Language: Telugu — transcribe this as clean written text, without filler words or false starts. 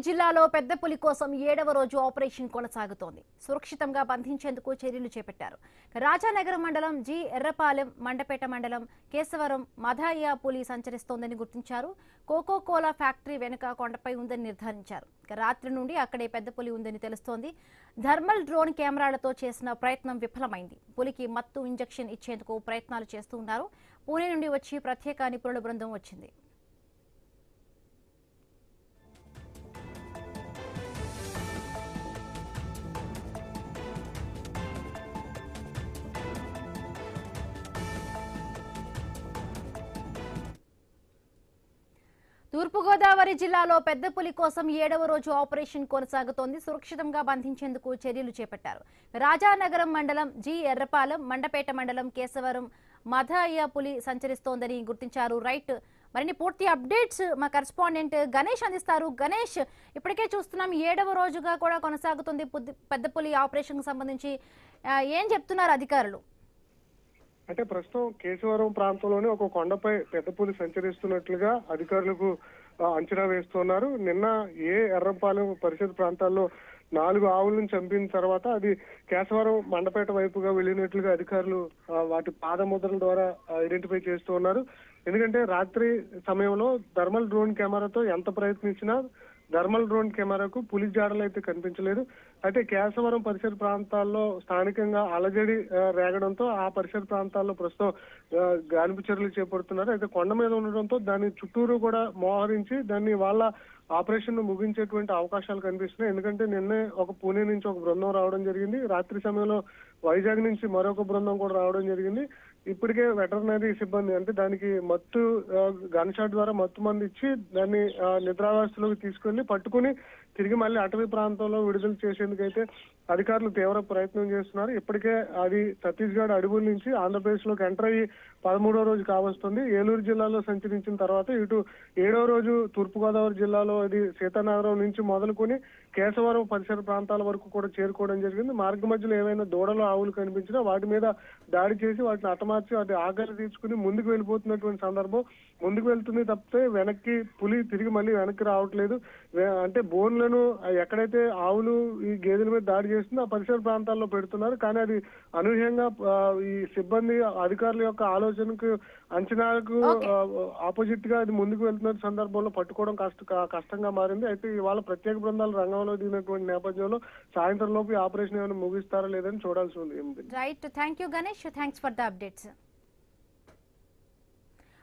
జిల్లాలో పెద్ద పులి కోసం 7వ రోజు ఆపరేషన్ కొనసాగుతోంది. సురక్షితంగా బంధించేందుకు చర్యలు చేపట్టారు. రాజానగరం మండలం జి ఎర్రపాలెం, మండపేట మండలం కేశవరం మధాయ పులి సంచరిస్తోందని గుర్తించారు. కోకో కోలా ఫ్యాక్టరీ వెనుక కొండపై ఉందని నిర్ధారించారు. రాత్రి నుండి అక్కడే పెద్ద పులి ఉందని తెలుస్తోంది. థర్మల్ డ్రోన్ కెమెరాలతో చేసిన ప్రయత్నం విఫలమైంది. పులికి మత్తు ఇంజెక్షన్ ఇచ్చేందుకు ప్రయత్నాలు చేస్తున్నారు. పూణే నుండి వచ్చి ప్రత్యేక నిపుణుల బృందం వచ్చింది. తూర్పుగోదావరి జిల్లాలో పెద్ద పులి కోసం 7వ రోజు ఆపరేషన్ కొనసాగుతోంది. సురక్షితంగా బంధించేందుకు చర్యలు చేపట్టారు. రాజానగరం మండలం జి ఎర్రపాలెం, మండపేట మండలం కేశవరం మధాయ పులి సంచరిస్తోందని గుర్తించారు. రైట్, మరిన్ని పూర్తి అప్డేట్స్ మా కరెస్పాండెంట్ గణేష్ అందిస్తారు. గణేష్, ఇప్పటికే చూస్తున్నాం 7వ రోజుగా కూడా కొనసాగుతుంది పెద్ద పులి ఆపరేషన్ కు సంబంధించి. ఏం చెప్తున్నారు అధికారులు? అంటే ప్రస్తుతం కేశవరం ప్రాంతంలోనే ఒక కొండపై పెద్ద పులి సంచరిస్తున్నట్లుగా అధికారులకు అంచనా వేస్తున్నారు. నిన్న ఎర్రంపాలెం పరిసర ప్రాంతాల్లో 4 ఆవులను చంపిన తర్వాత అది కేశవరం మండపేట వైపుగా వెళ్ళినట్లుగా అధికారులు వాటి పాదముద్రల ద్వారా ఐడెంటిఫై చేస్తూ ఉన్నారు. ఎందుకంటే రాత్రి సమయంలో థర్మల్ డ్రోన్ కెమెరాతో ఎంత ప్రయత్నించినా థర్మల్ డ్రోన్ కెమెరాకు పులి జాడలు అయితే కనిపించలేదు. అయితే కేశవరం పరిసర ప్రాంతాల్లో స్థానికంగా అలజడి రేగడంతో ఆ పరిసర ప్రాంతాల్లో ప్రస్తుతం గాలింపు చర్యలు చేపడుతున్నారు. అయితే కొండ మీద ఉండడంతో దాని చుట్టూరు కూడా మోహరించి దాన్ని వాళ్ళ ఆపరేషన్ ను ముగించేటువంటి అవకాశాలు కనిపిస్తున్నాయి. ఎందుకంటే నిన్నే పూణే నుంచి ఒక బృందం రావడం జరిగింది. రాత్రి సమయంలో వైజాగ్ నుంచి మరొక బృందం కూడా రావడం జరిగింది. ఇప్పటికే వెటర్నరీ సిబ్బంది అంటే దానికి మత్తు గన్ షాట్ ద్వారా మత్తు మంది ఇచ్చి దాన్ని నిద్రావస్థలోకి తీసుకెళ్లి పట్టుకుని తిరిగి మళ్ళీ అటవీ ప్రాంతంలో విడుదల చేసేందుకైతే అధికారులు తీవ్ర ప్రయత్నం చేస్తున్నారు. ఇప్పటికే అది ఛత్తీస్గఢ్ అడవుల నుంచి ఆంధ్రప్రదేశ్ లోకి ఎంటర్ అయ్యి 13వ రోజు కావస్తుంది. ఏలూరు జిల్లాలో సంచరించిన తర్వాత ఇటు 7వ రోజు తూర్పుగోదావరి జిల్లాలో అది సీతానగరం నుంచి మొదలుకొని కేశవరం పరిసర ప్రాంతాల వరకు కూడా చేరుకోవడం జరిగింది. మార్గ మధ్యలో ఏవైనా దూడలు ఆవులు కనిపించినా వాటి మీద దాడి చేసి వాటిని హతమార్చి వాటి ఆకలి తీర్చుకుని ముందుకు వెళ్ళిపోతున్నటువంటి సందర్భం. ముందుకు వెళ్తుంది తప్పితే వెనక్కి పులి తిరిగి మళ్ళీ వెనక్కి రావట్లేదు. అంటే బోన్లను ఎక్కడైతే ఆవులు ఈ గేదెల మీద దాడి చేస్తుందో ఆ పరిసర ప్రాంతాల్లో పెడుతున్నారు. కానీ అది అనూహ్యంగా ఈ సిబ్బంది అధికారుల యొక్క ఆలోచనకు అంచనాలకు ఆపోజిట్ గా అది ముందుకు వెళ్తున్న సందర్భంలో పట్టుకోవడం కష్టంగా మారింది. అయితే ఇవాళ ప్రత్యేక బృందాలు రంగంలో దిగినటువంటి నేపథ్యంలో సాయంత్రం లోపు ఆపరేషన్ ఏమైనా ముగిస్తారా లేదని చూడాల్సి ఉంది. Right, thank you Ganesh, thanks for the updates.